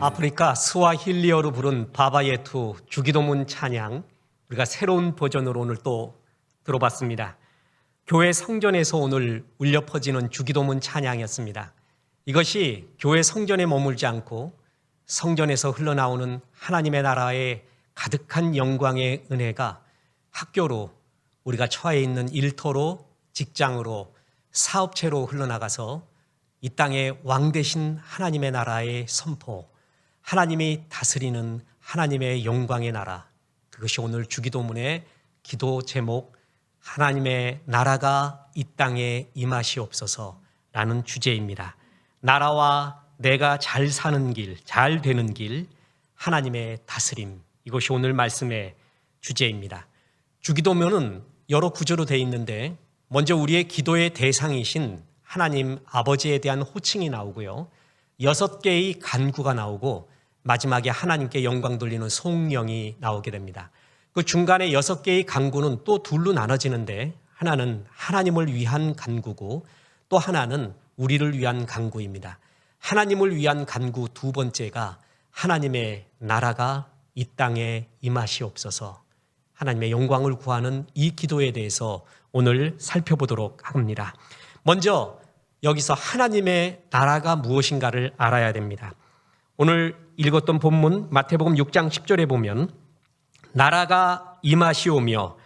아프리카 스와힐리어로 부른 바바예투 주기도문 찬양, 우리가 새로운 버전으로 오늘 또 들어봤습니다. 교회 성전에서 오늘 울려 퍼지는 주기도문 찬양이었습니다. 이것이 교회 성전에 머물지 않고 성전에서 흘러나오는 하나님의 나라의 가득한 영광의 은혜가 학교로, 우리가 처해 있는 일터로, 직장으로, 사업체로 흘러나가서 이 땅의 왕 되신 하나님의 나라의 선포, 하나님이 다스리는 하나님의 영광의 나라, 그것이 오늘 주기도문의 기도 제목, 하나님의 나라가 이 땅에 임하시옵소서라는 주제입니다. 나라와 내가 잘 사는 길, 잘 되는 길, 하나님의 다스림, 이것이 오늘 말씀의 주제입니다. 주기도문은 여러 구조로 되어 있는데 먼저 우리의 기도의 대상이신 하나님 아버지에 대한 호칭이 나오고요, 6개의 간구가 나오고 마지막에 하나님께 영광 돌리는 송영이 나오게 됩니다. 그 중간에 6개의 간구는 또 둘로 나눠지는데 하나는 하나님을 위한 간구고 또 하나는 우리를 위한 간구입니다. 하나님을 위한 간구 두 번째가 하나님의 나라가 이 땅에 임하시옵소서, 하나님의 영광을 구하는 이 기도에 대해서 오늘 살펴보도록 합니다. 먼저 여기서 하나님의 나라가 무엇인가를 알아야 됩니다. 오늘 읽었던 본문 마태복음 6장 10절에 보면 나라가 임하시오며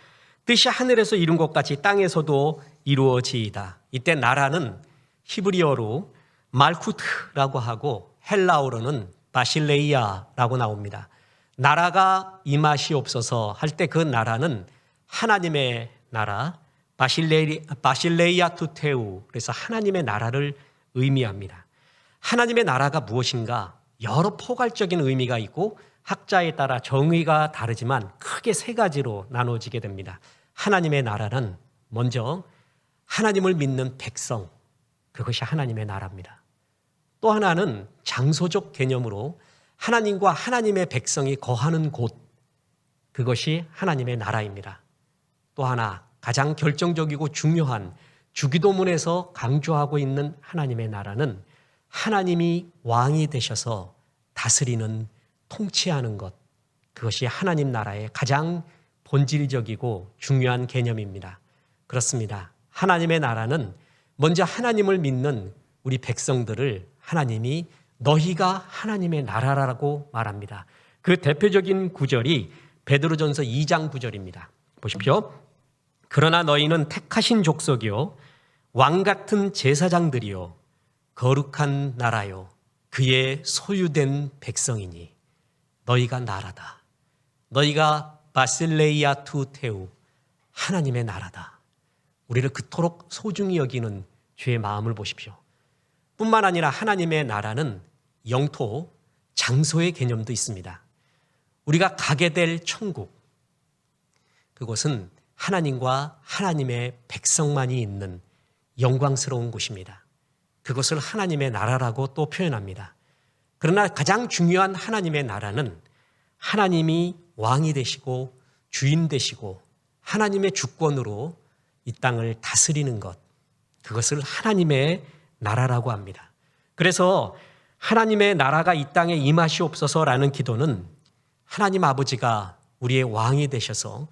뜻이 하늘에서 이룬 것 같이 땅에서도 이루어지이다. 이때 나라는 히브리어로 말쿠트라고 하고 헬라어로는 바실레이아라고 나옵니다. 나라가 임하시옵소서 할 때 그 나라는 하나님의 나라, 바실레이아 투테우, 그래서 하나님의 나라를 의미합니다. 하나님의 나라가 무엇인가? 여러 포괄적인 의미가 있고 학자에 따라 정의가 다르지만 크게 세 가지로 나눠지게 됩니다. 하나님의 나라는 먼저 하나님을 믿는 백성, 그것이 하나님의 나라입니다. 또 하나는 장소적 개념으로 하나님과 하나님의 백성이 거하는 곳, 그것이 하나님의 나라입니다. 또 하나 가장 결정적이고 중요한 주기도문에서 강조하고 있는 하나님의 나라는 하나님이 왕이 되셔서 다스리는, 통치하는 것, 그것이 하나님 나라의 가장 본질적이고 중요한 개념입니다. 그렇습니다. 하나님의 나라는 먼저 하나님을 믿는 우리 백성들을 하나님이 너희가 하나님의 나라라고 말합니다. 그 대표적인 구절이 베드로전서 2장 9절입니다. 보십시오. 그러나 너희는 택하신 족속이요 왕 같은 제사장들이요 거룩한 나라요 그의 소유된 백성이니 너희가 나라다. 너희가 바실레이아 투테우, 하나님의 나라다. 우리를 그토록 소중히 여기는 주의 마음을 보십시오. 뿐만 아니라 하나님의 나라는 영토, 장소의 개념도 있습니다. 우리가 가게 될 천국, 그곳은 하나님과 하나님의 백성만이 있는 영광스러운 곳입니다. 그것을 하나님의 나라라고 또 표현합니다. 그러나 가장 중요한 하나님의 나라는 하나님이 왕이 되시고 주인 되시고 하나님의 주권으로 이 땅을 다스리는 것, 그것을 하나님의 나라라고 합니다. 그래서 하나님의 나라가 이 땅에 임하시옵소서라는 기도는 하나님 아버지가 우리의 왕이 되셔서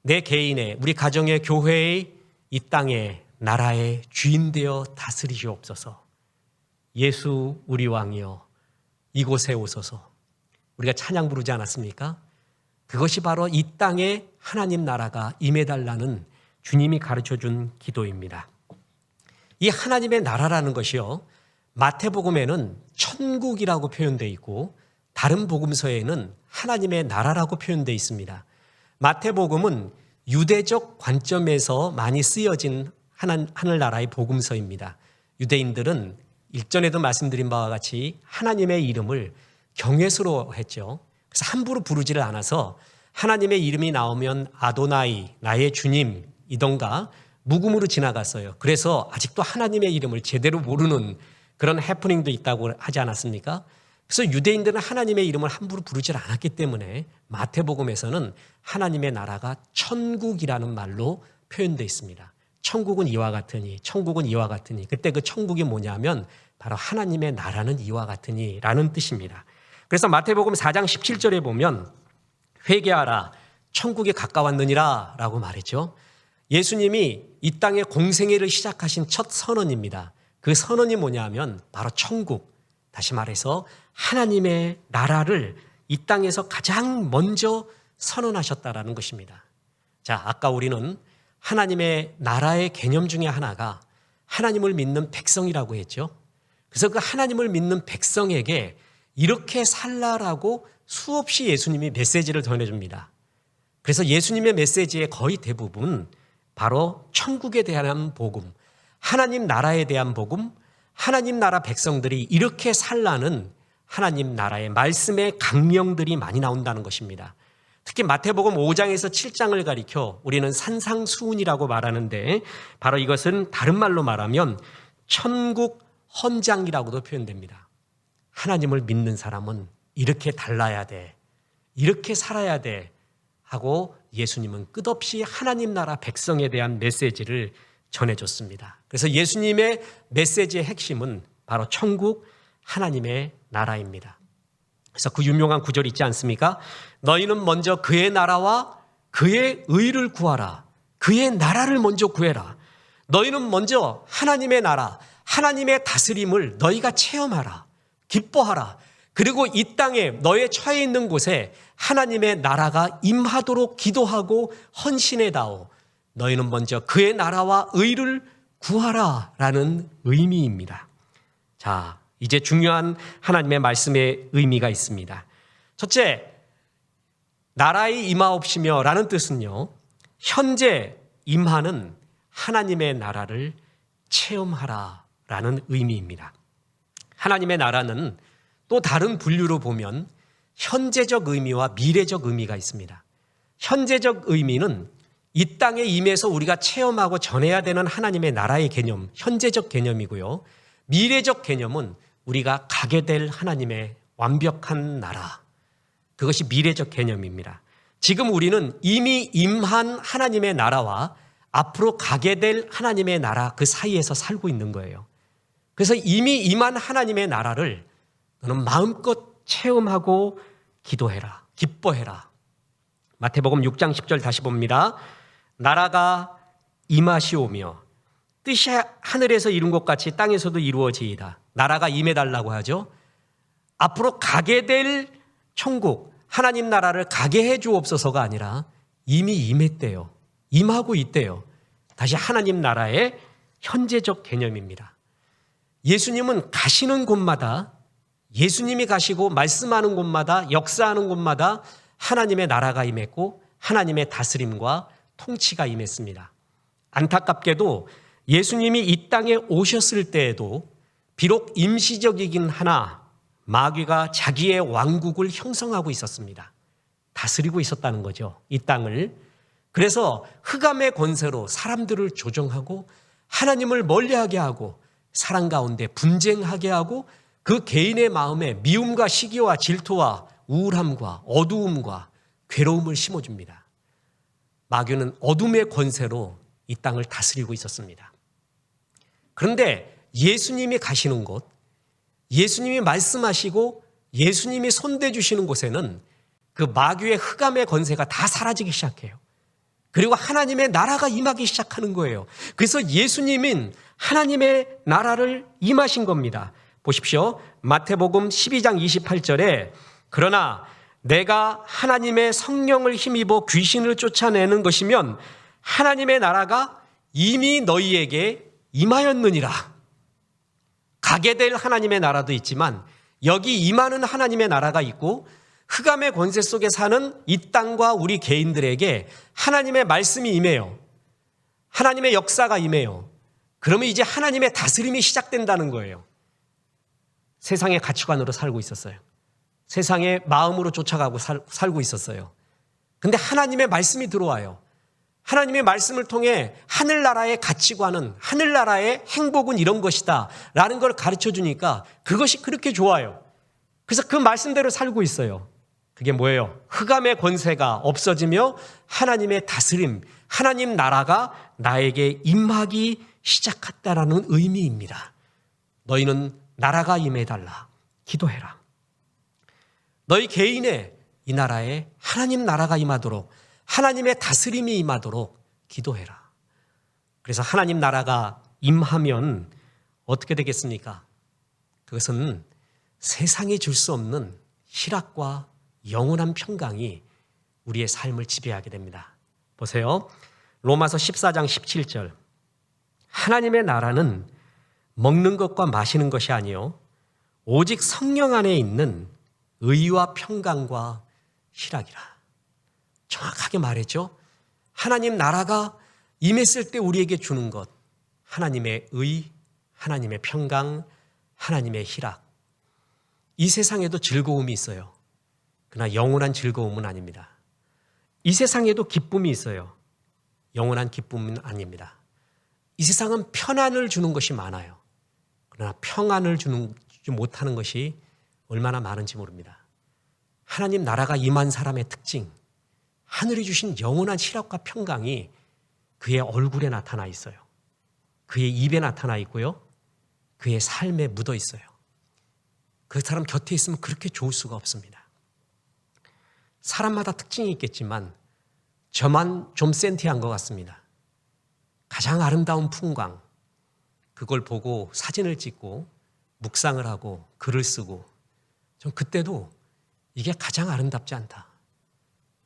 내 개인의, 우리 가정의, 교회의, 이 땅의 나라의 주인 되어 다스리시옵소서. 예수 우리 왕이여 이곳에 오소서. 우리가 찬양 부르지 않았습니까? 그것이 바로 이 땅에 하나님 나라가 임해달라는 주님이 가르쳐준 기도입니다. 이 하나님의 나라라는 것이요, 마태복음에는 천국이라고 표현되어 있고 다른 복음서에는 하나님의 나라라고 표현되어 있습니다. 마태복음은 유대적 관점에서 많이 쓰여진 하늘나라의 복음서입니다. 유대인들은 일전에도 말씀드린 바와 같이 하나님의 이름을 경외스러워했죠. 그래서 함부로 부르지를 않아서 하나님의 이름이 나오면 아도나이, 나의 주님이던가 묵음으로 지나갔어요. 그래서 아직도 하나님의 이름을 제대로 모르는 그런 해프닝도 있다고 하지 않았습니까? 그래서 유대인들은 하나님의 이름을 함부로 부르지 않았기 때문에 마태복음에서는 하나님의 나라가 천국이라는 말로 표현되어 있습니다. 천국은 이와 같으니, 천국은 이와 같으니. 그때 그 천국이 뭐냐면 바로 하나님의 나라는 이와 같으니 라는 뜻입니다. 그래서 마태복음 4장 17절에 보면 회개하라 천국이 가까웠느니라 라고 말했죠. 예수님이 이 땅에 공생애를 시작하신 첫 선언입니다. 그 선언이 뭐냐면 바로 천국, 다시 말해서 하나님의 나라를 이 땅에서 가장 먼저 선언하셨다라는 것입니다. 자, 아까 우리는 하나님의 나라의 개념 중에 하나가 하나님을 믿는 백성이라고 했죠. 그래서 그 하나님을 믿는 백성에게 이렇게 살라라고 수없이 예수님이 메시지를 전해줍니다. 그래서 예수님의 메시지의 거의 대부분 바로 천국에 대한 복음, 하나님 나라에 대한 복음, 하나님 나라 백성들이 이렇게 살라는 하나님 나라의 말씀의 강령들이 많이 나온다는 것입니다. 특히 마태복음 5장에서 7장을 가리켜 우리는 산상수훈이라고 말하는데 바로 이것은 다른 말로 말하면 천국 헌장이라고도 표현됩니다. 하나님을 믿는 사람은 이렇게 달라야 돼, 이렇게 살아야 돼 하고 예수님은 끝없이 하나님 나라 백성에 대한 메시지를 전해줬습니다. 그래서 예수님의 메시지의 핵심은 바로 천국 하나님의 나라입니다. 그래서 그 유명한 구절 있지 않습니까? 너희는 먼저 그의 나라와 그의 의를 구하라. 그의 나라를 먼저 구해라. 너희는 먼저 하나님의 나라, 하나님의 다스림을 너희가 체험하라. 기뻐하라. 그리고 이 땅에 너의 처해 있는 곳에 하나님의 나라가 임하도록 기도하고 헌신해다오. 너희는 먼저 그의 나라와 의를 구하라 라는 의미입니다. 자, 이제 중요한 하나님의 말씀의 의미가 있습니다. 첫째, 나라에 임하옵시며 라는 뜻은요, 현재 임하는 하나님의 나라를 체험하라 라는 의미입니다. 하나님의 나라는 또 다른 분류로 보면 현재적 의미와 미래적 의미가 있습니다. 현재적 의미는 이 땅에 임해서 우리가 체험하고 전해야 되는 하나님의 나라의 개념, 현재적 개념이고요. 미래적 개념은 우리가 가게 될 하나님의 완벽한 나라, 그것이 미래적 개념입니다. 지금 우리는 이미 임한 하나님의 나라와 앞으로 가게 될 하나님의 나라 그 사이에서 살고 있는 거예요. 그래서 이미 임한 하나님의 나라를 너는 마음껏 체험하고 기도해라, 기뻐해라. 마태복음 6장 10절 다시 봅니다. 나라가 임하시오며 뜻이 하늘에서 이룬 것 같이 땅에서도 이루어지이다. 나라가 임해달라고 하죠. 앞으로 가게 될 천국, 하나님 나라를 가게 해 주옵소서가 아니라 이미 임했대요. 임하고 있대요. 다시 하나님 나라의 현재적 개념입니다. 예수님은 가시는 곳마다, 예수님이 가시고 말씀하는 곳마다, 역사하는 곳마다 하나님의 나라가 임했고 하나님의 다스림과 통치가 임했습니다. 안타깝게도 예수님이 이 땅에 오셨을 때에도 비록 임시적이긴 하나 마귀가 자기의 왕국을 형성하고 있었습니다. 다스리고 있었다는 거죠, 이 땅을. 그래서 흑암의 권세로 사람들을 조종하고 하나님을 멀리하게 하고 사랑 가운데 분쟁하게 하고 그 개인의 마음에 미움과 시기와 질투와 우울함과 어두움과 괴로움을 심어줍니다. 마귀는 어둠의 권세로 이 땅을 다스리고 있었습니다. 그런데 예수님이 가시는 곳, 예수님이 말씀하시고 예수님이 손대 주시는 곳에는 그 마귀의 흑암의 권세가 다 사라지기 시작해요. 그리고 하나님의 나라가 임하기 시작하는 거예요. 그래서 예수님은 하나님의 나라를 임하신 겁니다. 보십시오. 마태복음 12장 28절에 그러나 내가 하나님의 성령을 힘입어 귀신을 쫓아내는 것이면 하나님의 나라가 이미 너희에게 임하였느니라. 가게 될 하나님의 나라도 있지만 여기 임하는 하나님의 나라가 있고 흑암의 권세 속에 사는 이 땅과 우리 개인들에게 하나님의 말씀이 임해요. 하나님의 역사가 임해요. 그러면 이제 하나님의 다스림이 시작된다는 거예요. 세상의 가치관으로 살고 있었어요. 세상의 마음으로 쫓아가고 살고 있었어요. 근데 하나님의 말씀이 들어와요. 하나님의 말씀을 통해 하늘나라의 가치관은, 하늘나라의 행복은 이런 것이다 라는 걸 가르쳐 주니까 그것이 그렇게 좋아요. 그래서 그 말씀대로 살고 있어요. 그게 뭐예요? 흑암의 권세가 없어지며 하나님의 다스림, 하나님 나라가 나에게 임하기 시작했다라는 의미입니다. 너희는 나라가 임해달라. 기도해라. 너희 개인의 이 나라에 하나님 나라가 임하도록, 하나님의 다스림이 임하도록 기도해라. 그래서 하나님 나라가 임하면 어떻게 되겠습니까? 그것은 세상이 줄 수 없는 희락과 영원한 평강이 우리의 삶을 지배하게 됩니다. 보세요. 로마서 14장 17절. 하나님의 나라는 먹는 것과 마시는 것이 아니요 오직 성령 안에 있는 의와 평강과 희락이라. 정확하게 말했죠. 하나님 나라가 임했을 때 우리에게 주는 것, 하나님의 의, 하나님의 평강, 하나님의 희락. 이 세상에도 즐거움이 있어요. 그러나 영원한 즐거움은 아닙니다. 이 세상에도 기쁨이 있어요. 영원한 기쁨은 아닙니다. 이 세상은 편안을 주는 것이 많아요. 그러나 평안을 주지 못하는 것이 얼마나 많은지 모릅니다. 하나님 나라가 임한 사람의 특징, 하늘이 주신 영원한 희락과 평강이 그의 얼굴에 나타나 있어요. 그의 입에 나타나 있고요. 그의 삶에 묻어 있어요. 그 사람 곁에 있으면 그렇게 좋을 수가 없습니다. 사람마다 특징이 있겠지만 저만 좀 센티한 것 같습니다. 가장 아름다운 풍광, 그걸 보고 사진을 찍고 묵상을 하고 글을 쓰고 전 그때도 이게 가장 아름답지 않다.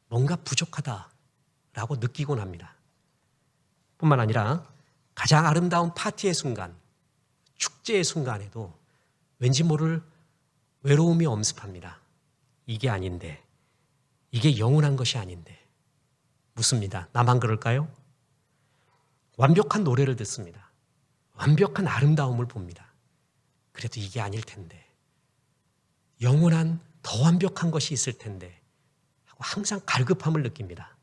뭔가 부족하다라고 느끼곤 합니다. 뿐만 아니라 가장 아름다운 파티의 순간, 축제의 순간에도 왠지 모를 외로움이 엄습합니다. 이게 아닌데, 이게 영원한 것이 아닌데 묻습니다. 나만 그럴까요? 완벽한 노래를 듣습니다. 완벽한 아름다움을 봅니다. 그래도 이게 아닐 텐데, 영원한 더 완벽한 것이 있을 텐데 하고 항상 갈급함을 느낍니다.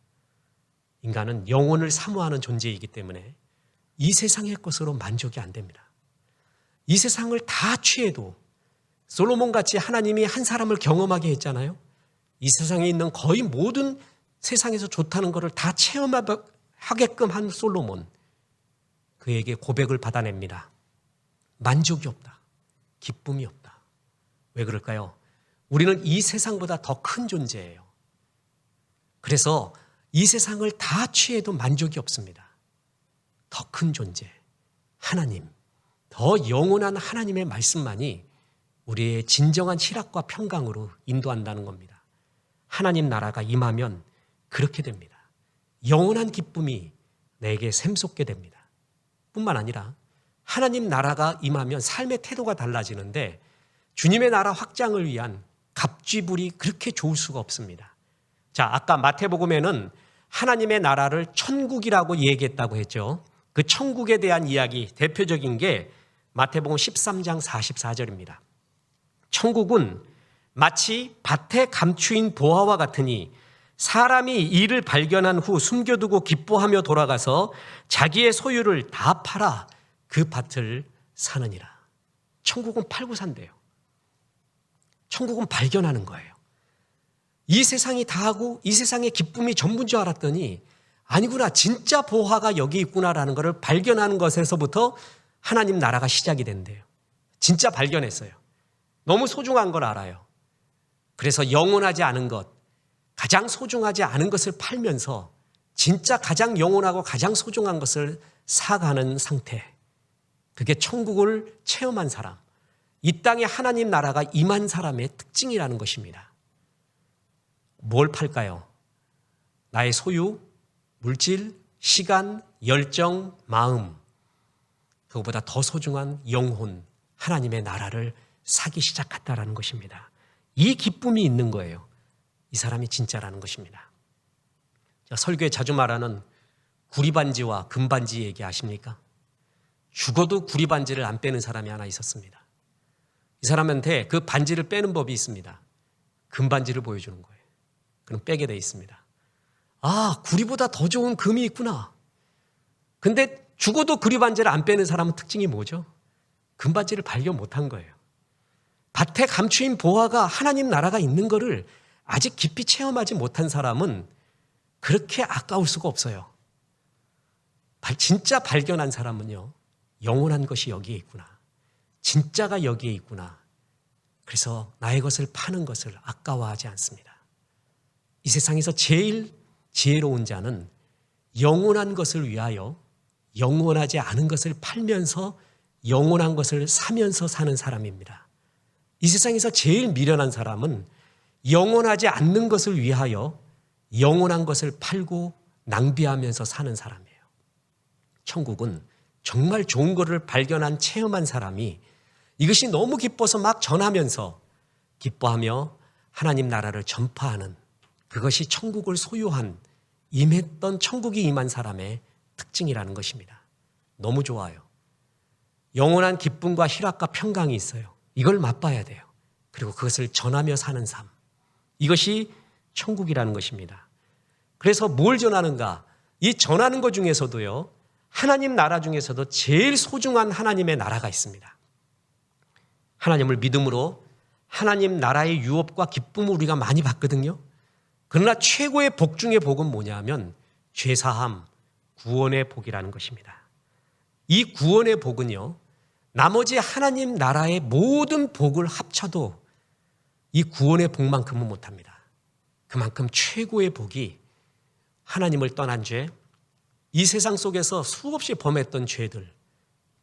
인간은 영혼을 사모하는 존재이기 때문에 이 세상의 것으로 만족이 안 됩니다. 이 세상을 다 취해도 솔로몬같이 하나님이 한 사람을 경험하게 했잖아요. 이 세상에 있는 거의 모든 세상에서 좋다는 것을 다 체험하게끔 한 솔로몬. 그에게 고백을 받아냅니다. 만족이 없다. 기쁨이 없다. 왜 그럴까요? 우리는 이 세상보다 더 큰 존재예요. 그래서 이 세상을 다 취해도 만족이 없습니다. 더 큰 존재, 하나님, 더 영원한 하나님의 말씀만이 우리의 진정한 희락과 평강으로 인도한다는 겁니다. 하나님 나라가 임하면 그렇게 됩니다. 영원한 기쁨이 내게 샘솟게 됩니다. 뿐만 아니라 하나님 나라가 임하면 삶의 태도가 달라지는데 주님의 나라 확장을 위한 갑쥐불이 그렇게 좋을 수가 없습니다. 자, 아까 마태복음에는 하나님의 나라를 천국이라고 얘기했다고 했죠. 그 천국에 대한 이야기 대표적인 게 마태복음 13장 44절입니다. 천국은 마치 밭에 감추인 보화와 같으니 사람이 이를 발견한 후 숨겨두고 기뻐하며 돌아가서 자기의 소유를 다 팔아 그 밭을 사느니라. 천국은 팔고 산대요. 천국은 발견하는 거예요. 이 세상이 다 하고 이 세상의 기쁨이 전부인 줄 알았더니 아니구나, 진짜 보화가 여기 있구나라는 것을 발견하는 것에서부터 하나님 나라가 시작이 된대요. 진짜 발견했어요. 너무 소중한 걸 알아요. 그래서 영원하지 않은 것, 가장 소중하지 않은 것을 팔면서 진짜 가장 영원하고 가장 소중한 것을 사가는 상태. 그게 천국을 체험한 사람, 이 땅에 하나님 나라가 임한 사람의 특징이라는 것입니다. 뭘 팔까요? 나의 소유, 물질, 시간, 열정, 마음, 그것보다 더 소중한 영혼, 하나님의 나라를 사기 시작했다라는 것입니다. 이 기쁨이 있는 거예요. 이 사람이 진짜라는 것입니다. 설교에 자주 말하는 구리반지와 금반지 얘기 아십니까? 죽어도 구리반지를 안 빼는 사람이 하나 있었습니다. 이 사람한테 그 반지를 빼는 법이 있습니다. 금반지를 보여주는 거예요. 그럼 빼게 돼 있습니다. 아, 구리보다 더 좋은 금이 있구나. 근데 죽어도 구리반지를 안 빼는 사람은 특징이 뭐죠? 금반지를 발견 못한 거예요. 밭에 감추인 보화가 하나님 나라가 있는 거를 아직 깊이 체험하지 못한 사람은 그렇게 아까울 수가 없어요. 진짜 발견한 사람은요, 영원한 것이 여기에 있구나. 진짜가 여기에 있구나. 그래서 나의 것을 파는 것을 아까워하지 않습니다. 이 세상에서 제일 지혜로운 자는 영원한 것을 위하여 영원하지 않은 것을 팔면서 영원한 것을 사면서 사는 사람입니다. 이 세상에서 제일 미련한 사람은 영원하지 않는 것을 위하여 영원한 것을 팔고 낭비하면서 사는 사람이에요. 천국은 정말 좋은 것을 발견한 체험한 사람이 이것이 너무 기뻐서 막 전하면서 기뻐하며 하나님 나라를 전파하는, 그것이 천국을 소유한, 임했던, 천국이 임한 사람의 특징이라는 것입니다. 너무 좋아요. 영원한 기쁨과 희락과 평강이 있어요. 이걸 맛봐야 돼요. 그리고 그것을 전하며 사는 삶, 이것이 천국이라는 것입니다. 그래서 뭘 전하는가? 이 전하는 것 중에서도요, 하나님 나라 중에서도 제일 소중한 하나님의 나라가 있습니다. 하나님을 믿음으로 하나님 나라의 유업과 기쁨을 우리가 많이 받거든요. 그러나 최고의 복 중의 복은 뭐냐면 죄사함, 구원의 복이라는 것입니다. 이 구원의 복은요, 나머지 하나님 나라의 모든 복을 합쳐도 이 구원의 복만큼은 못합니다. 그만큼 최고의 복이 하나님을 떠난 죄, 이 세상 속에서 수없이 범했던 죄들,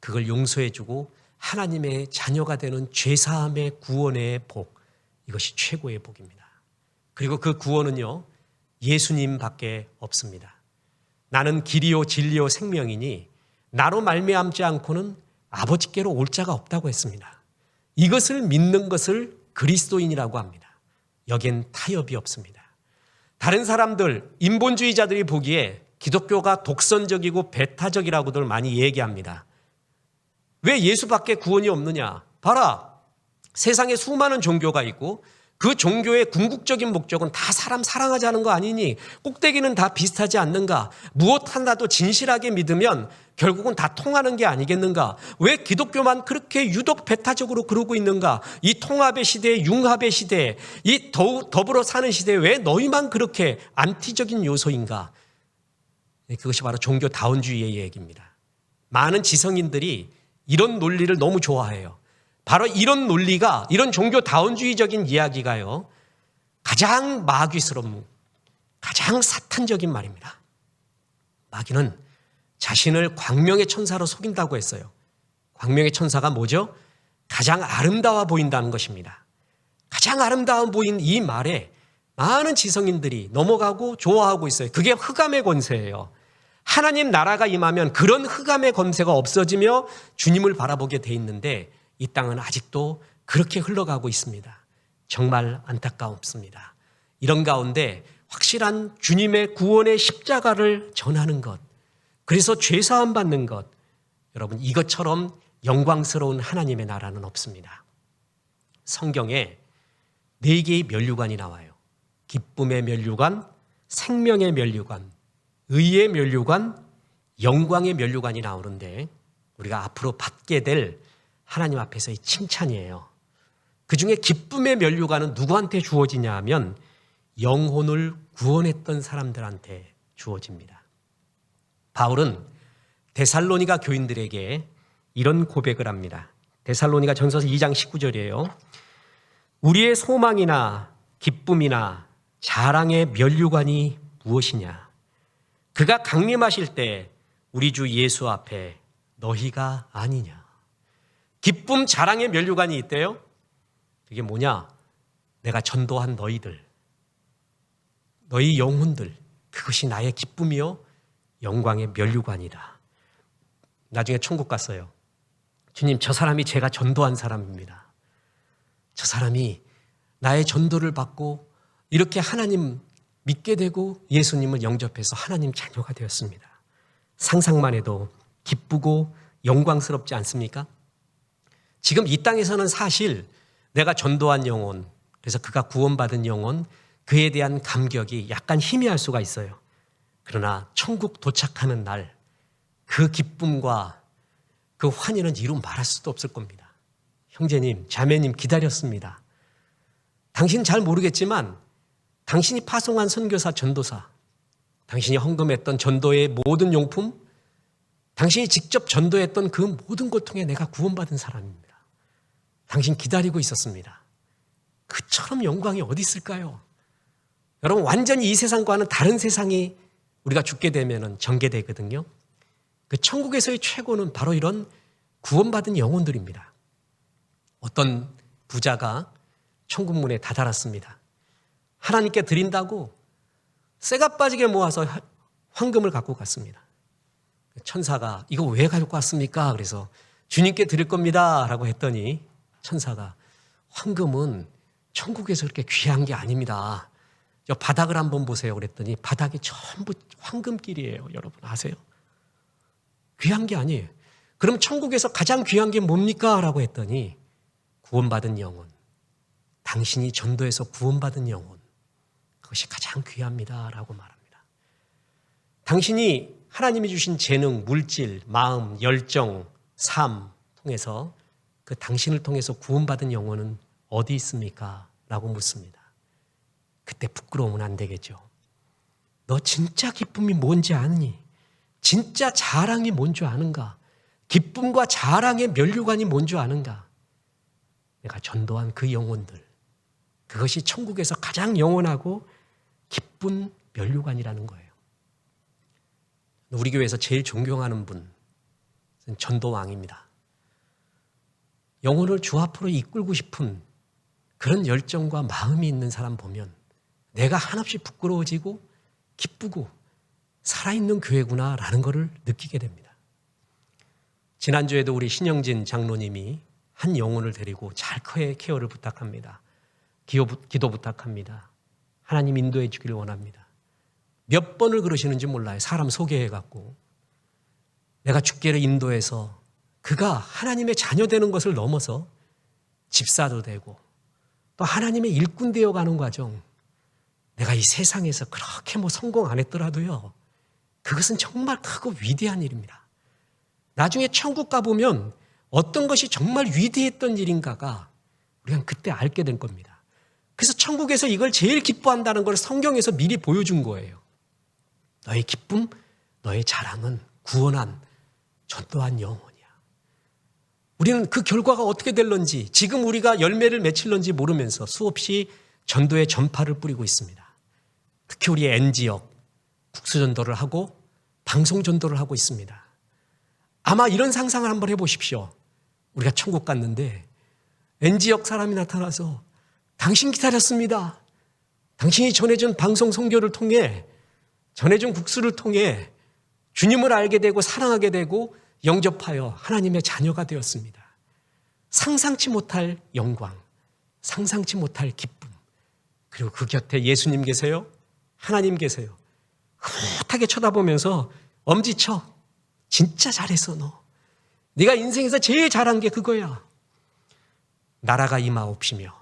그걸 용서해주고 하나님의 자녀가 되는 죄사함의 구원의 복, 이것이 최고의 복입니다. 그리고 그 구원은요, 예수님밖에 없습니다. 나는 길이요 진리요 생명이니 나로 말미암지 않고는 아버지께로 올 자가 없다고 했습니다. 이것을 믿는 것을 그리스도인이라고 합니다. 여기엔 타협이 없습니다. 다른 사람들, 인본주의자들이 보기에 기독교가 독선적이고 배타적이라고들 많이 얘기합니다. 왜 예수밖에 구원이 없느냐? 봐라, 세상에 수많은 종교가 있고 그 종교의 궁극적인 목적은 다 사람 사랑하자는 거 아니니? 꼭대기는 다 비슷하지 않는가? 무엇 하나도 진실하게 믿으면 결국은 다 통하는 게 아니겠는가? 왜 기독교만 그렇게 유독 배타적으로 그러고 있는가? 이 통합의 시대에, 융합의 시대에, 이 더불어 사는 시대에 왜 너희만 그렇게 안티적인 요소인가? 그것이 바로 종교다원주의의 얘기입니다. 많은 지성인들이 이런 논리를 너무 좋아해요. 바로 이런 논리가, 이런 종교다원주의적인 이야기가요, 가장 마귀스러운, 가장 사탄적인 말입니다. 마귀는 자신을 광명의 천사로 속인다고 했어요. 광명의 천사가 뭐죠? 가장 아름다워 보인다는 것입니다. 가장 아름다워 보인 이 말에 많은 지성인들이 넘어가고 좋아하고 있어요. 그게 흑암의 권세예요. 하나님 나라가 임하면 그런 흑암의 권세가 없어지며 주님을 바라보게 돼 있는데 이 땅은 아직도 그렇게 흘러가고 있습니다. 정말 안타깝습니다. 이런 가운데 확실한 주님의 구원의 십자가를 전하는 것, 그래서 죄사함 받는 것, 여러분 이것처럼 영광스러운 하나님의 나라는 없습니다. 성경에 4개의 면류관이 나와요. 기쁨의 면류관, 생명의 면류관, 의의 면류관, 영광의 면류관이 나오는데 우리가 앞으로 받게 될 하나님 앞에서의 칭찬이에요. 그중에 기쁨의 면류관은 누구한테 주어지냐 하면 영혼을 구원했던 사람들한테 주어집니다. 바울은 데살로니가 교인들에게 이런 고백을 합니다. 데살로니가 전서서 2장 19절이에요. 우리의 소망이나 기쁨이나 자랑의 면류관이 무엇이냐? 그가 강림하실 때 우리 주 예수 앞에 너희가 아니냐? 기쁨 자랑의 면류관이 있대요. 그게 뭐냐? 내가 전도한 너희들, 너희 영혼들, 그것이 나의 기쁨이요 영광의 면류관이다. 나중에 천국 갔어요. 주님, 저 사람이 제가 전도한 사람입니다. 저 사람이 나의 전도를 받고 이렇게 하나님 믿게 되고 예수님을 영접해서 하나님 자녀가 되었습니다. 상상만 해도 기쁘고 영광스럽지 않습니까? 지금 이 땅에서는 사실 내가 전도한 영혼, 그래서 그가 구원받은 영혼, 그에 대한 감격이 약간 희미할 수가 있어요. 그러나 천국 도착하는 날 그 기쁨과 그 환희는 이루 말할 수도 없을 겁니다. 형제님, 자매님 기다렸습니다. 당신 잘 모르겠지만 당신이 파송한 선교사, 전도사, 당신이 헌금했던 전도의 모든 용품, 당신이 직접 전도했던 그 모든 고통에 내가 구원받은 사람입니다. 당신 기다리고 있었습니다. 그처럼 영광이 어디 있을까요? 여러분, 완전히 이 세상과는 다른 세상이 우리가 죽게 되면 전개되거든요. 그 천국에서의 최고는 바로 이런 구원받은 영혼들입니다. 어떤 부자가 천국 문에 다다랐습니다. 하나님께 드린다고 쇠가 빠지게 모아서 황금을 갖고 갔습니다. 천사가 이거 왜 가지고 왔습니까? 그래서 주님께 드릴 겁니다 라고 했더니 천사가 황금은 천국에서 그렇게 귀한 게 아닙니다. 저 바닥을 한번 보세요 그랬더니 바닥이 전부 황금길이에요. 여러분 아세요? 귀한 게 아니에요. 그럼 천국에서 가장 귀한 게 뭡니까? 라고 했더니 구원받은 영혼, 당신이 전도해서 구원받은 영혼, 그것이 가장 귀합니다 라고 말합니다. 당신이 하나님이 주신 재능, 물질, 마음, 열정, 삶 통해서 그 당신을 통해서 구원받은 영혼은 어디 있습니까? 라고 묻습니다. 그때 부끄러우면 안 되겠죠. 너 진짜 기쁨이 뭔지 아니? 진짜 자랑이 뭔 줄 아는가? 기쁨과 자랑의 면류관이 뭔 줄 아는가? 내가 전도한 그 영혼들, 그것이 천국에서 가장 영원하고 기쁜 면류관이라는 거예요. 우리 교회에서 제일 존경하는 분은 전도왕입니다. 영혼을 주 앞으로 이끌고 싶은 그런 열정과 마음이 있는 사람 보면 내가 한없이 부끄러워지고 기쁘고 살아있는 교회구나라는 것을 느끼게 됩니다. 지난주에도 우리 신영진 장로님이 한 영혼을 데리고 잘 케어를 부탁합니다. 기도 부탁합니다. 하나님 인도해 주기를 원합니다. 몇 번을 그러시는지 몰라요. 사람 소개해갖고 내가 주께를 인도해서 그가 하나님의 자녀 되는 것을 넘어서 집사도 되고 또 하나님의 일꾼 되어가는 과정, 내가 이 세상에서 그렇게 성공 안 했더라도요, 그것은 정말 크고 위대한 일입니다. 나중에 천국 가보면 어떤 것이 정말 위대했던 일인가가 우리가 그때 알게 될 겁니다. 그래서 천국에서 이걸 제일 기뻐한다는 걸 성경에서 미리 보여준 거예요. 너의 기쁨, 너의 자랑은 구원한, 전도한 영혼이야. 우리는 그 결과가 어떻게 될런지, 지금 우리가 열매를 맺힐런지 모르면서 수없이 전도의 전파를 뿌리고 있습니다. 특히 우리 N지역 국수전도를 하고 방송전도를 하고 있습니다. 아마 이런 상상을 한번 해보십시오. 우리가 천국 갔는데 N지역 사람이 나타나서 당신 기다렸습니다. 당신이 전해준 방송 선교를 통해, 전해준 국수를 통해 주님을 알게 되고 사랑하게 되고 영접하여 하나님의 자녀가 되었습니다. 상상치 못할 영광, 상상치 못할 기쁨, 그리고 그 곁에 예수님 계세요. 하나님 계세요. 흐뭇하게 쳐다보면서 엄지쳐. 진짜 잘했어 너. 네가 인생에서 제일 잘한 게 그거야. 나라가 임하옵시며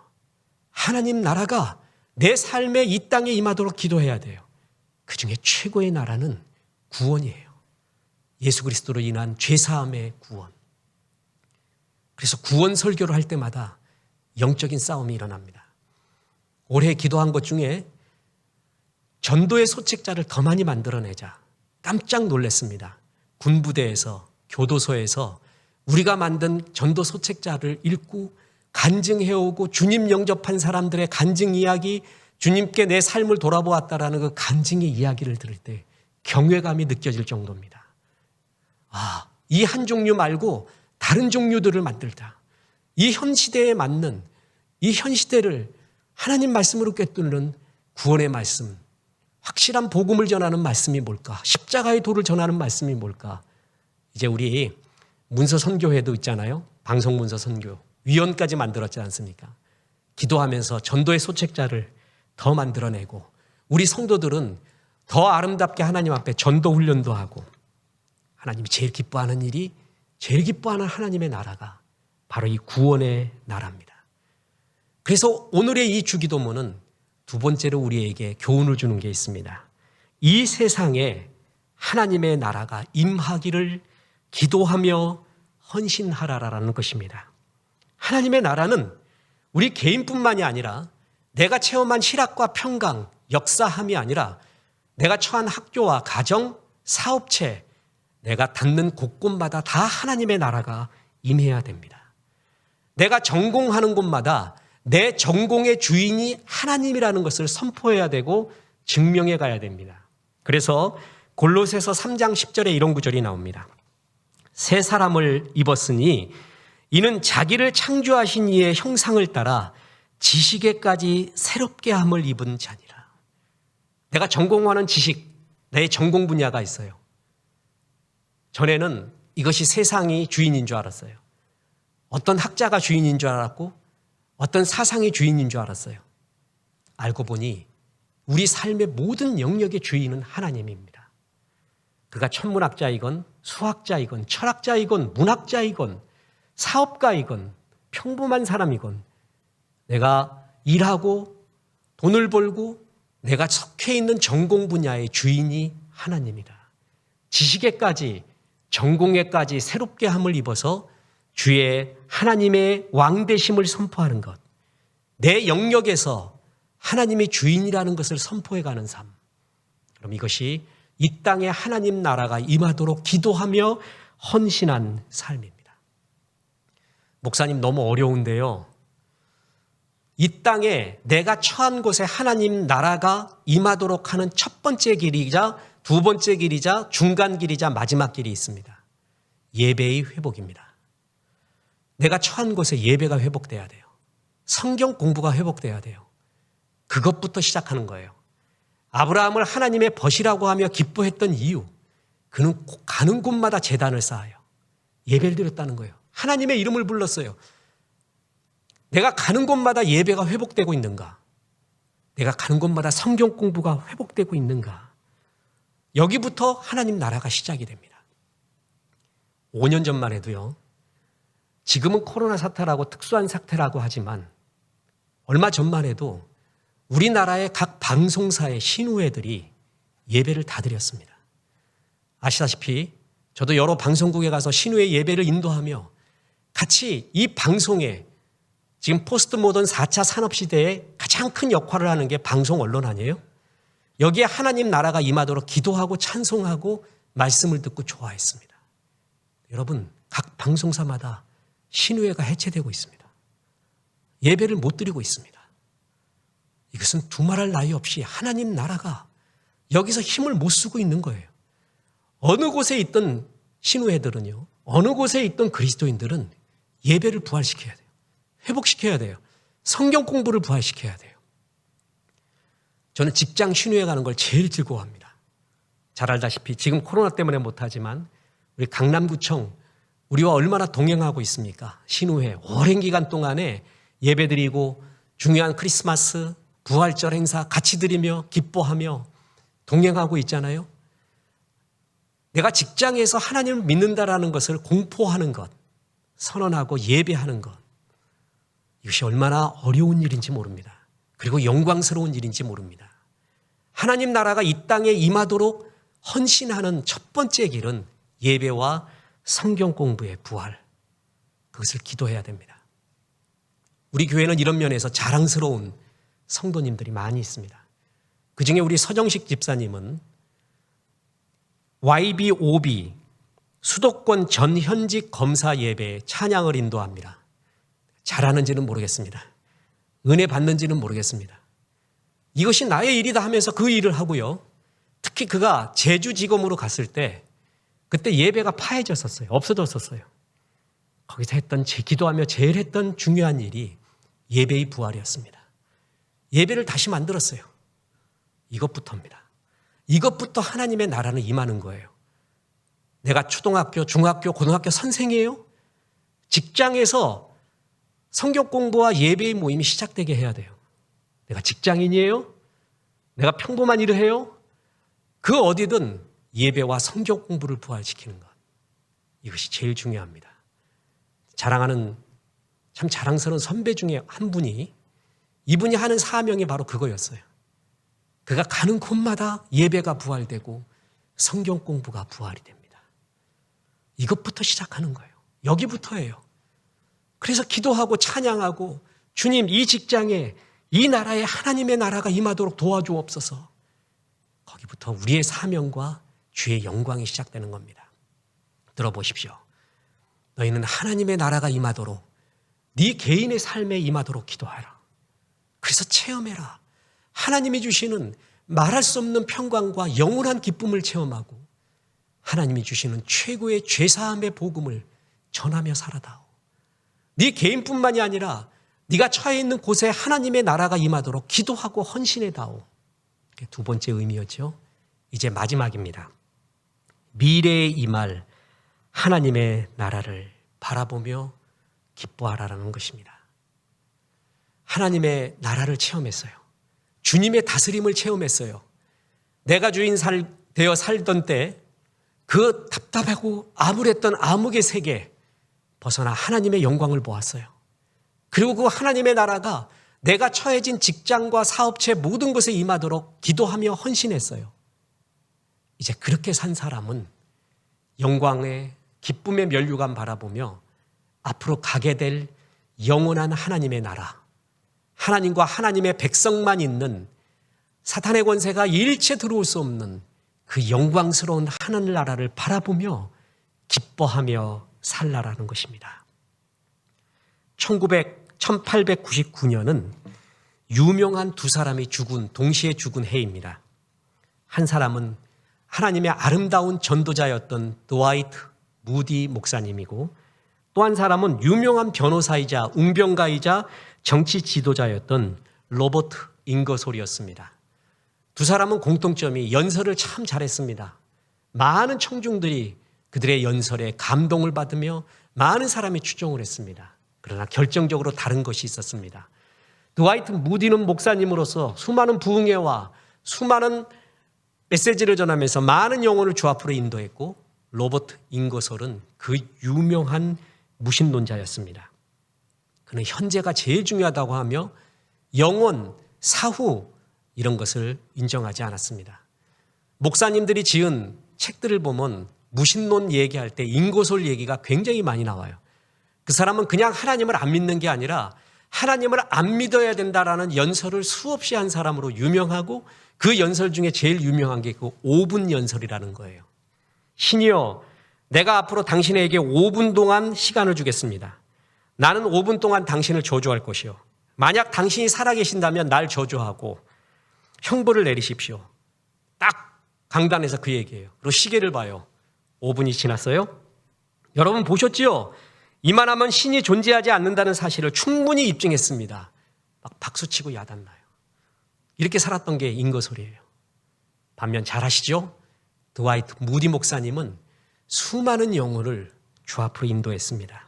하나님 나라가 내 삶에 이 땅에 임하도록 기도해야 돼요. 그중에 최고의 나라는 구원이에요. 예수 그리스도로 인한 죄사함의 구원. 그래서 구원 설교를 할 때마다 영적인 싸움이 일어납니다. 올해 기도한 것 중에 전도의 소책자를 더 많이 만들어내자. 깜짝 놀랐습니다. 군부대에서, 교도소에서 우리가 만든 전도 소책자를 읽고 간증해오고 주님 영접한 사람들의 간증 이야기, 주님께 내 삶을 돌아보았다라는 그 간증의 이야기를 들을 때 경외감이 느껴질 정도입니다. 아, 이 한 종류 말고 다른 종류들을 만들자. 이 현 시대에 맞는, 이 현 시대를 하나님 말씀으로 꿰뚫는 구원의 말씀, 확실한 복음을 전하는 말씀이 뭘까? 십자가의 도를 전하는 말씀이 뭘까? 이제 우리 문서 선교회도 있잖아요. 방송 문서 선교. 위원까지 만들었지 않습니까? 기도하면서 전도의 소책자를 더 만들어내고 우리 성도들은 더 아름답게 하나님 앞에 전도 훈련도 하고 하나님이 제일 기뻐하는 일이, 제일 기뻐하는 하나님의 나라가 바로 이 구원의 나라입니다. 그래서 오늘의 이 주기도문은 두 번째로 우리에게 교훈을 주는 게 있습니다. 이 세상에 하나님의 나라가 임하기를 기도하며 헌신하라라는 것입니다. 하나님의 나라는 우리 개인뿐만이 아니라 내가 체험한 희락과 평강, 역사함이 아니라 내가 처한 학교와 가정, 사업체, 내가 닿는 곳곳마다 다 하나님의 나라가 임해야 됩니다. 내가 전공하는 곳마다, 내 전공의 주인이 하나님이라는 것을 선포해야 되고 증명해 가야 됩니다. 그래서 골로새서 3장 10절에 이런 구절이 나옵니다. 새 사람을 입었으니 이는 자기를 창조하신 이의 형상을 따라 지식에까지 새롭게 함을 입은 자니라. 내가 전공하는 지식, 내 전공 분야가 있어요. 전에는 이것이 세상이 주인인 줄 알았어요. 어떤 학자가 주인인 줄 알았고 어떤 사상이 주인인 줄 알았어요. 알고 보니 우리 삶의 모든 영역의 주인은 하나님입니다. 그가 천문학자이건 수학자이건 철학자이건 문학자이건 사업가이건 평범한 사람이건 내가 일하고 돈을 벌고 내가 속해 있는 전공 분야의 주인이 하나님이다. 지식에까지 전공에까지 새롭게 함을 입어서 주의 하나님의 왕되심을 선포하는 것, 내 영역에서 하나님의 주인이라는 것을 선포해가는 삶. 그럼 이것이 이 땅에 하나님 나라가 임하도록 기도하며 헌신한 삶입니다. 목사님 너무 어려운데요. 이 땅에 내가 처한 곳에 하나님 나라가 임하도록 하는 첫 번째 길이자 두 번째 길이자 중간 길이자 마지막 길이 있습니다. 예배의 회복입니다. 내가 처한 곳에 예배가 회복돼야 돼요. 성경 공부가 회복돼야 돼요. 그것부터 시작하는 거예요. 아브라함을 하나님의 벗이라고 하며 기뻐했던 이유, 그는 가는 곳마다 제단을 쌓아요. 예배를 드렸다는 거예요. 하나님의 이름을 불렀어요. 내가 가는 곳마다 예배가 회복되고 있는가? 내가 가는 곳마다 성경 공부가 회복되고 있는가? 여기부터 하나님 나라가 시작이 됩니다. 5년 전만 해도요. 지금은 코로나 사태라고 특수한 사태라고 하지만 얼마 전만 해도 우리나라의 각 방송사의 신우회들이 예배를 다 드렸습니다. 아시다시피 저도 여러 방송국에 가서 신우회 예배를 인도하며 같이 이 방송에 지금 포스트 모던 4차 산업시대에 가장 큰 역할을 하는 게 방송 언론 아니에요? 여기에 하나님 나라가 임하도록 기도하고 찬송하고 말씀을 듣고 좋아했습니다. 여러분, 각 방송사마다 신우회가 해체되고 있습니다. 예배를 못 드리고 있습니다. 이것은 두말할 나위 없이 하나님 나라가 여기서 힘을 못 쓰고 있는 거예요. 어느 곳에 있던 신우회들은요, 어느 곳에 있던 그리스도인들은 예배를 부활시켜야 돼요. 회복시켜야 돼요. 성경 공부를 부활시켜야 돼요. 저는 직장 신우회 가는 걸 제일 즐거워합니다. 잘 알다시피 지금 코로나 때문에 못하지만 우리 강남구청 우리와 얼마나 동행하고 있습니까? 신우회 오랜 기간 동안에 예배드리고 중요한 크리스마스, 부활절 행사 같이 드리며 기뻐하며 동행하고 있잖아요. 내가 직장에서 하나님을 믿는다라는 것을 공포하는 것, 선언하고 예배하는 것, 이것이 얼마나 어려운 일인지 모릅니다. 그리고 영광스러운 일인지 모릅니다. 하나님 나라가 이 땅에 임하도록 헌신하는 첫 번째 길은 예배와 성경 공부의 부활, 그것을 기도해야 됩니다. 우리 교회는 이런 면에서 자랑스러운 성도님들이 많이 있습니다. 그중에 우리 서정식 집사님은 YBOB 수도권 전현직 검사 예배에 찬양을 인도합니다. 잘하는지는 모르겠습니다. 은혜 받는지는 모르겠습니다. 이것이 나의 일이다 하면서 그 일을 하고요. 특히 그가 제주지검으로 갔을 때 그때 예배가 파해졌었어요. 없어졌었어요. 거기서 기도하며 제일 했던 중요한 일이 예배의 부활이었습니다. 예배를 다시 만들었어요. 이것부터입니다. 이것부터 하나님의 나라는 임하는 거예요. 내가 초등학교, 중학교, 고등학교 선생이에요? 직장에서 성경 공부와 예배의 모임이 시작되게 해야 돼요. 내가 직장인이에요? 내가 평범한 일을 해요? 그 어디든 예배와 성경 공부를 부활시키는 것. 이것이 제일 중요합니다. 자랑하는 참 자랑스러운 선배 중에 한 분이 이분이 하는 사명이 바로 그거였어요. 그가 가는 곳마다 예배가 부활되고 성경 공부가 부활이 됩니다. 이것부터 시작하는 거예요. 여기부터예요. 그래서 기도하고 찬양하고 주님 이 직장에 이 나라에 하나님의 나라가 임하도록 도와주옵소서. 거기부터 우리의 사명과 주의 영광이 시작되는 겁니다. 들어보십시오. 너희는 하나님의 나라가 임하도록 네 개인의 삶에 임하도록 기도하라. 그래서 체험해라. 하나님이 주시는 말할 수 없는 평강과 영원한 기쁨을 체험하고 하나님이 주시는 최고의 죄사함의 복음을 전하며 살아다오. 네 개인뿐만이 아니라 네가 처해 있는 곳에 하나님의 나라가 임하도록 기도하고 헌신해다오. 두 번째 의미였죠. 이제 마지막입니다. 미래에 임할 하나님의 나라를 바라보며 기뻐하라는 것입니다. 하나님의 나라를 체험했어요. 주님의 다스림을 체험했어요. 내가 주인 되어 살던 때 그 답답하고 암울했던 암흑의 세계 벗어나 하나님의 영광을 보았어요. 그리고 그 하나님의 나라가 내가 처해진 직장과 사업체 모든 것에 임하도록 기도하며 헌신했어요. 이제 그렇게 산 사람은 영광의 기쁨의 면류관 바라보며 앞으로 가게 될 영원한 하나님의 나라, 하나님과 하나님의 백성만 있는 사탄의 권세가 일체 들어올 수 없는 그 영광스러운 하늘나라를 바라보며 기뻐하며 살라라는 것입니다. 1899년은 유명한 두 사람이 동시에 죽은 해입니다. 한 사람은 하나님의 아름다운 전도자였던 드와이트 무디 목사님이고, 또 한 사람은 유명한 변호사이자 웅변가이자 정치 지도자였던 로버트 잉거솔이었습니다. 두 사람은 공통점이 연설을 참 잘했습니다. 많은 청중들이 그들의 연설에 감동을 받으며 많은 사람이 추종을 했습니다. 그러나 결정적으로 다른 것이 있었습니다. 드와이트 무디는 목사님으로서 수많은 부흥회와 수많은 메시지를 전하면서 많은 영혼을 주 앞으로 인도했고, 로버트 잉거솔은 그 유명한 무신론자였습니다. 그는 현재가 제일 중요하다고 하며 영원, 사후 이런 것을 인정하지 않았습니다. 목사님들이 지은 책들을 보면 무신론 얘기할 때 잉거솔 얘기가 굉장히 많이 나와요. 그 사람은 그냥 하나님을 안 믿는 게 아니라 하나님을 안 믿어야 된다라는 연설을 수없이 한 사람으로 유명하고, 그 연설 중에 제일 유명한 게 그 5분 연설이라는 거예요. 신이여, 내가 앞으로 당신에게 5분 동안 시간을 주겠습니다. 나는 5분 동안 당신을 저주할 것이요. 만약 당신이 살아계신다면 날 저주하고 형벌을 내리십시오. 딱 강단에서 그 얘기예요. 그리고 시계를 봐요. 5분이 지났어요? 여러분 보셨지요? 이만하면 신이 존재하지 않는다는 사실을 충분히 입증했습니다. 막 박수치고 야단나요. 이렇게 살았던 게 잉거솔이에요. 반면 잘 아시죠? 드와이트 무디 목사님은 수많은 영혼을 주 앞으로 인도했습니다.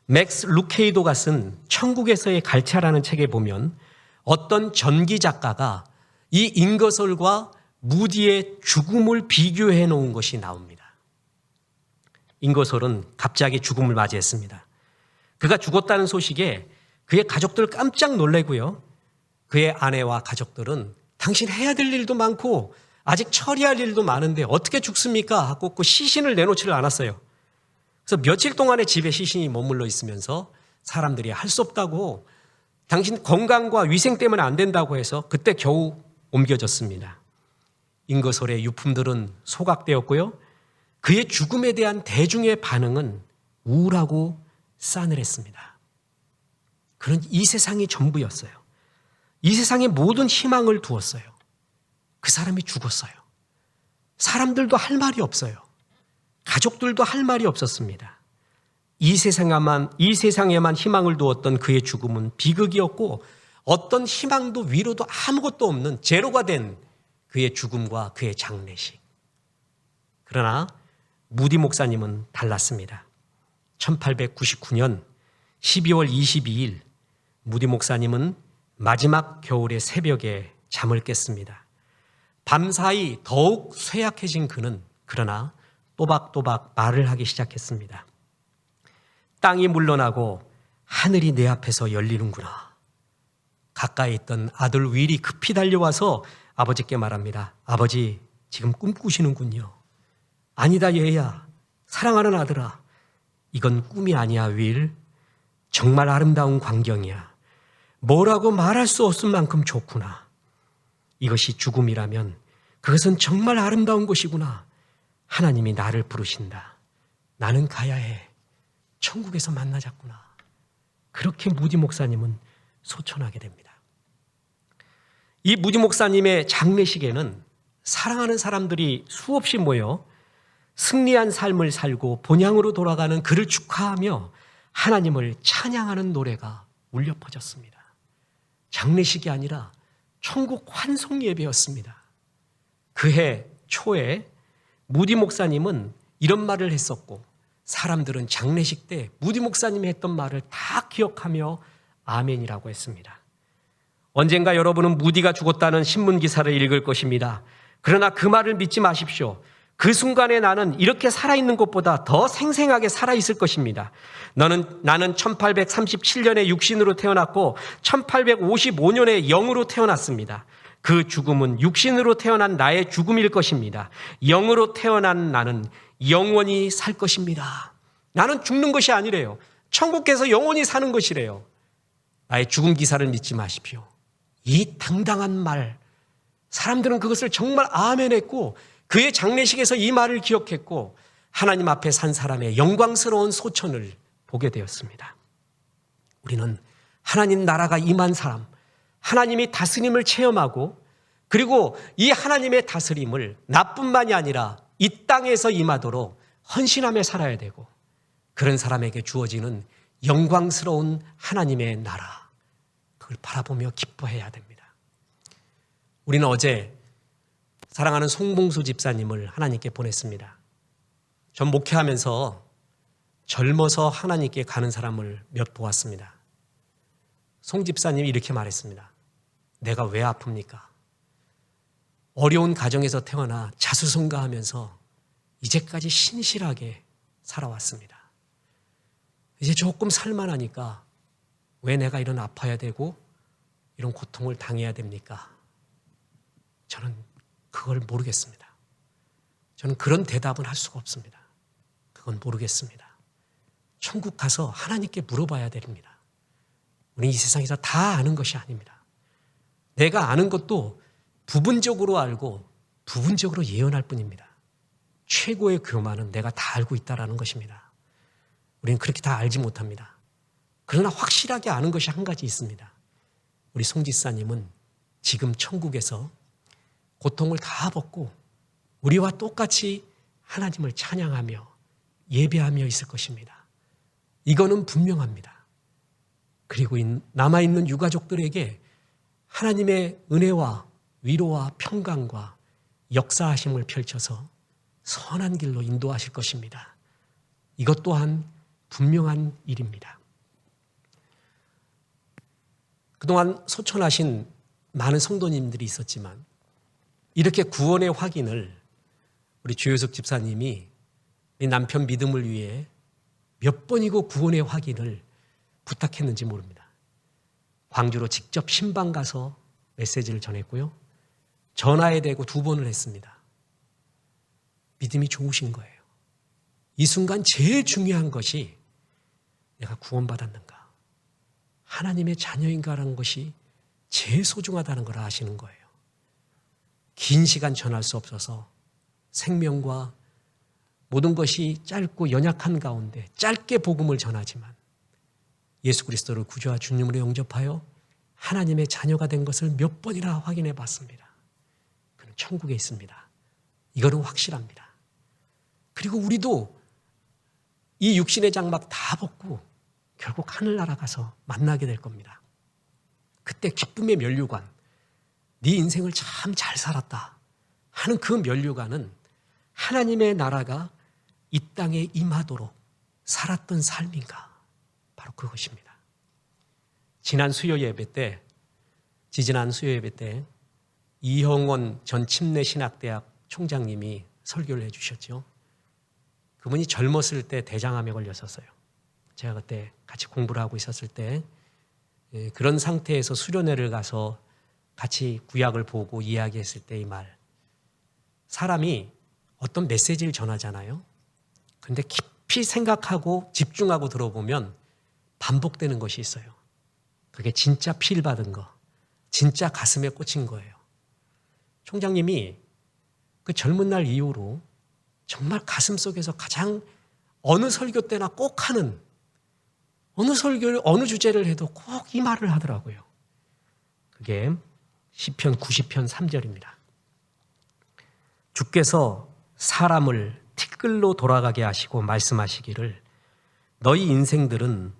맥스 루케이도가 쓴 천국에서의 갈채라는 책에 보면 어떤 전기 작가가 이 잉거솔과 무디의 죽음을 비교해 놓은 것이 나옵니다. 잉거솔은 갑자기 죽음을 맞이했습니다. 그가 죽었다는 소식에 그의 가족들 깜짝 놀래고요. 그의 아내와 가족들은 당신 해야 될 일도 많고 아직 처리할 일도 많은데 어떻게 죽습니까? 하고 그 시신을 내놓지를 않았어요. 그래서 며칠 동안의 집에 시신이 머물러 있으면서 사람들이 할 수 없다고, 당신 건강과 위생 때문에 안 된다고 해서 그때 겨우 옮겨졌습니다. 잉거솔의 유품들은 소각되었고요. 그의 죽음에 대한 대중의 반응은 우울하고 싸늘했습니다. 그는 이 세상이 전부였어요. 이 세상에 모든 희망을 두었어요. 그 사람이 죽었어요. 사람들도 할 말이 없어요. 가족들도 할 말이 없었습니다. 이 세상에만 희망을 두었던 그의 죽음은 비극이었고, 어떤 희망도 위로도 아무것도 없는 제로가 된 그의 죽음과 그의 장례식. 그러나 무디 목사님은 달랐습니다. 1899년 12월 22일 무디 목사님은 마지막 겨울의 새벽에 잠을 깼습니다. 밤사이 더욱 쇠약해진 그는 그러나 또박또박 말을 하기 시작했습니다. 땅이 물러나고 하늘이 내 앞에서 열리는구나. 가까이 있던 아들 윌이 급히 달려와서 아버지께 말합니다. 아버지, 지금 꿈꾸시는군요. 아니다 얘야, 사랑하는 아들아. 이건 꿈이 아니야 윌. 정말 아름다운 광경이야. 뭐라고 말할 수 없을 만큼 좋구나. 이것이 죽음이라면 그것은 정말 아름다운 것이구나. 하나님이 나를 부르신다. 나는 가야 해. 천국에서 만나자꾸나. 그렇게 무디 목사님은 소천하게 됩니다. 이 무디 목사님의 장례식에는 사랑하는 사람들이 수없이 모여 승리한 삶을 살고 본향으로 돌아가는 그를 축하하며 하나님을 찬양하는 노래가 울려 퍼졌습니다. 장례식이 아니라 천국 환송 예배였습니다. 그해 초에 무디 목사님은 이런 말을 했었고 사람들은 장례식 때 무디 목사님이 했던 말을 다 기억하며 아멘이라고 했습니다. 언젠가 여러분은 무디가 죽었다는 신문 기사를 읽을 것입니다. 그러나 그 말을 믿지 마십시오. 그 순간에 나는 이렇게 살아있는 것보다 더 생생하게 살아있을 것입니다. 나는 1837년에 육신으로 태어났고 1855년에 영으로 태어났습니다. 그 죽음은 육신으로 태어난 나의 죽음일 것입니다. 영으로 태어난 나는 영원히 살 것입니다. 나는 죽는 것이 아니래요. 천국에서 영원히 사는 것이래요. 나의 죽음 기사를 믿지 마십시오. 이 당당한 말, 사람들은 그것을 정말 아멘했고 그의 장례식에서 이 말을 기억했고 하나님 앞에 산 사람의 영광스러운 소천을 보게 되었습니다. 우리는 하나님 나라가 임한 사람, 하나님이 다스림을 체험하고 그리고 이 하나님의 다스림을 나뿐만이 아니라 이 땅에서 임하도록 헌신하며 살아야 되고 그런 사람에게 주어지는 영광스러운 하나님의 나라, 그걸 바라보며 기뻐해야 됩니다. 우리는 어제 사랑하는 송봉수 집사님을 하나님께 보냈습니다. 전 목회하면서 젊어서 하나님께 가는 사람을 몇 보았습니다. 송 집사님이 이렇게 말했습니다. 내가 왜 아픕니까? 어려운 가정에서 태어나 자수성가하면서 이제까지 신실하게 살아왔습니다. 이제 조금 살만하니까 왜 내가 이런 아파야 되고 이런 고통을 당해야 됩니까? 저는 그걸 모르겠습니다. 저는 그런 대답은 할 수가 없습니다. 그건 모르겠습니다. 천국 가서 하나님께 물어봐야 됩니다. 우리 이 세상에서 다 아는 것이 아닙니다. 내가 아는 것도 부분적으로 알고 부분적으로 예언할 뿐입니다. 최고의 교만은 내가 다 알고 있다는 것입니다. 우리는 그렇게 다 알지 못합니다. 그러나 확실하게 아는 것이 한 가지 있습니다. 우리 송 집사님은 지금 천국에서 고통을 다 벗고 우리와 똑같이 하나님을 찬양하며 예배하며 있을 것입니다. 이거는 분명합니다. 그리고 남아있는 유가족들에게 하나님의 은혜와 위로와 평강과 역사하심을 펼쳐서 선한 길로 인도하실 것입니다. 이것 또한 분명한 일입니다. 그동안 소천하신 많은 성도님들이 있었지만 이렇게 구원의 확인을 우리 주효석 집사님이 남편 믿음을 위해 몇 번이고 구원의 확인을 부탁했는지 모릅니다. 광주로 직접 신방 가서 메시지를 전했고요. 전화에 대고 2번을 했습니다. 믿음이 좋으신 거예요. 이 순간 제일 중요한 것이 내가 구원받았는가, 하나님의 자녀인가라는 것이 제일 소중하다는 걸 아시는 거예요. 긴 시간 전할 수 없어서 생명과 모든 것이 짧고 연약한 가운데 짧게 복음을 전하지만 예수 그리스도를 구주와 주님으로 영접하여 하나님의 자녀가 된 것을 몇 번이나 확인해 봤습니다. 그는 천국에 있습니다. 이거는 확실합니다. 그리고 우리도 이 육신의 장막 다 벗고 결국 하늘나라 가서 만나게 될 겁니다. 그때 기쁨의 면류관, 네 인생을 참 잘 살았다 하는 그 면류관은 하나님의 나라가 이 땅에 임하도록 살았던 삶인가? 바로 그것입니다. 지지난 수요 예배 때 이형원 전 침례신학대학 총장님이 설교를 해주셨죠. 그분이 젊었을 때 대장암에 걸렸었어요. 제가 그때 같이 공부를 하고 있었을 때 그런 상태에서 수련회를 가서 같이 구약을 보고 이야기했을 때 이 말, 사람이 어떤 메시지를 전하잖아요. 근데 깊이 생각하고 집중하고 들어보면 반복되는 것이 있어요. 그게 진짜 피를 받은 거, 진짜 가슴에 꽂힌 거예요. 총장님이 그 젊은 날 이후로 정말 가슴속에서 가장 어느 설교 때나 꼭 하는, 어느 설교를 어느 주제를 해도 꼭 이 말을 하더라고요. 그게 시편 90편 3절입니다. 주께서 사람을 티끌로 돌아가게 하시고 말씀하시기를 너희 인생들은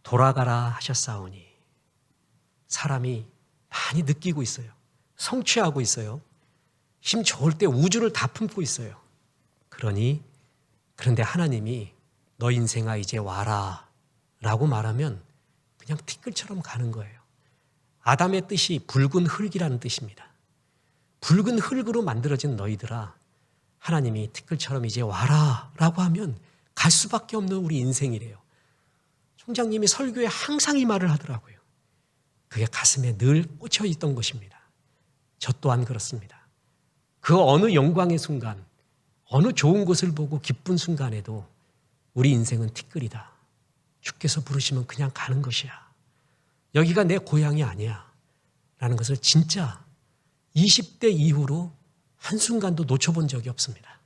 돌아가라 하셨사오니. 사람이 많이 느끼고 있어요. 성취하고 있어요. 힘 좋을 때 우주를 다 품고 있어요. 그런데 하나님이 너 인생아 이제 와라 라고 말하면 그냥 티끌처럼 가는 거예요. 아담의 뜻이 붉은 흙이라는 뜻입니다. 붉은 흙으로 만들어진 너희들아, 하나님이 티끌처럼 이제 와라 라고 하면 갈 수밖에 없는 우리 인생이래요. 총장님이 설교에 항상 이 말을 하더라고요. 그게 가슴에 늘 꽂혀 있던 것입니다. 저 또한 그렇습니다. 그 어느 영광의 순간, 어느 좋은 곳을 보고 기쁜 순간에도 우리 인생은 티끌이다. 주께서 부르시면 그냥 가는 것이야. 여기가 내 고향이 아니야 라는 것을 진짜 20대 이후로 한순간도 놓쳐본 적이 없습니다.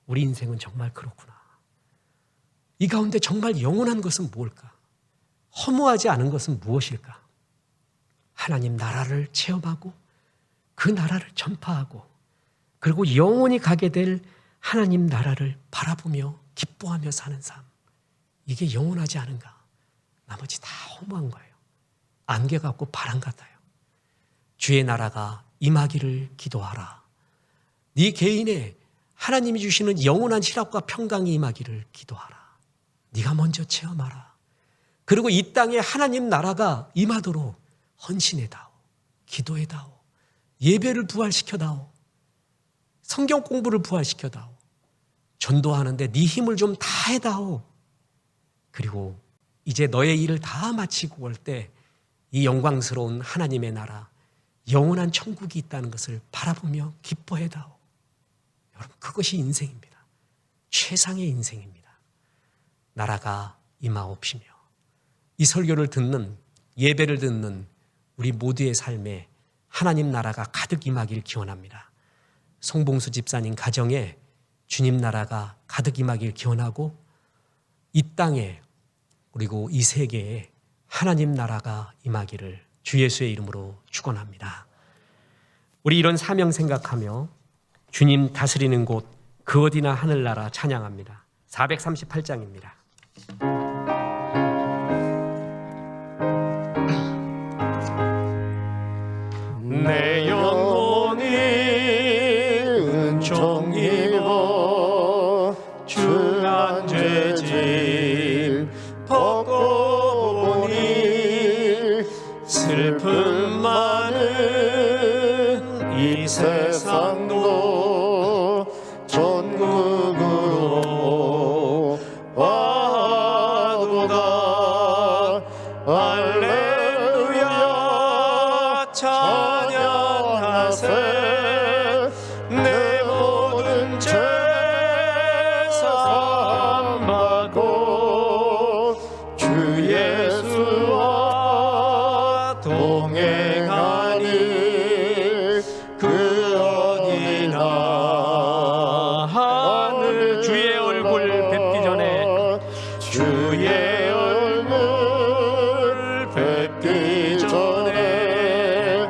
우리 인생은 정말 그렇구나. 이 가운데 정말 영원한 것은 무엇일까? 허무하지 않은 것은 무엇일까? 하나님 나라를 체험하고 그 나라를 전파하고 그리고 영원히 가게 될 하나님 나라를 바라보며 기뻐하며 사는 삶. 이게 영원하지 않은가? 나머지 다 허무한 거예요. 안개 같고 바람 같아요. 주의 나라가 임하기를 기도하라. 네 개인에 하나님이 주시는 영원한 희락과 평강이 임하기를 기도하라. 네가 먼저 체험하라. 그리고 이 땅에 하나님 나라가 임하도록 헌신해다오. 기도해다오. 예배를 부활시켜다오. 성경 공부를 부활시켜다오. 전도하는데 네 힘을 좀 다해다오. 그리고 이제 너의 일을 다 마치고 올 때 이 영광스러운 하나님의 나라, 영원한 천국이 있다는 것을 바라보며 기뻐해다오. 여러분, 그것이 인생입니다. 최상의 인생입니다. 나라가 임하옵시며 이 설교를 듣는, 예배를 듣는 우리 모두의 삶에 하나님 나라가 가득 임하길 기원합니다. 송봉수 집사님 가정에 주님 나라가 가득 임하길 기원하고 이 땅에 그리고 이 세계에 하나님 나라가 임하기를 주 예수의 이름으로 축원합니다. 우리 이런 사명 생각하며 주님 다스리는 곳 그 어디나 하늘나라 찬양합니다. 438장입니다. 내 영혼이 은총 입어 주한 죄짐 벗고 보니 슬픔 많은 이 세상도 전국으로 와도다. 할렐루야 찬양하세. 내 모든 죄 사함받고 주 예수와 동행하니 그 어디나 하늘. 주의 얼굴 뵙기 전에 주의 얼굴 뵙기 전에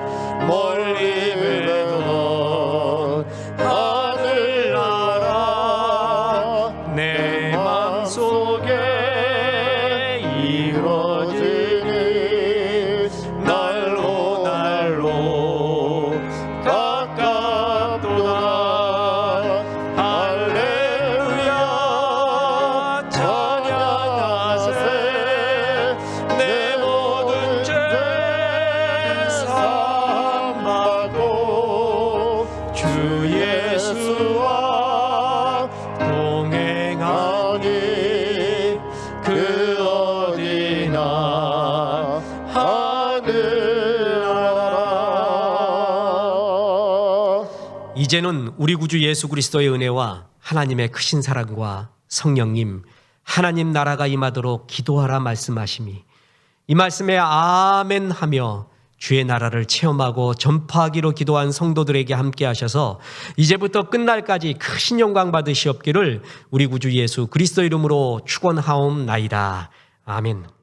멀리 뵈던 하늘나라 내 맘속에 이루어지니 날로 날로 가깝도다. 할렐루야 찬양하세. 내 모든 죄 사함받고 주 예수와 동행하니 그 어디나 하늘나라. 이제는 우리 구주 예수 그리스도의 은혜와 하나님의 크신 사랑과 성령님, 하나님 나라가 임하도록 기도하라 말씀하심이 이 말씀에 아멘 하며 주의 나라를 체험하고 전파하기로 기도한 성도들에게 함께 하셔서 이제부터 끝날까지 크신 영광 받으시옵기를 우리 구주 예수 그리스도 이름으로 축원하옵나이다. 아멘.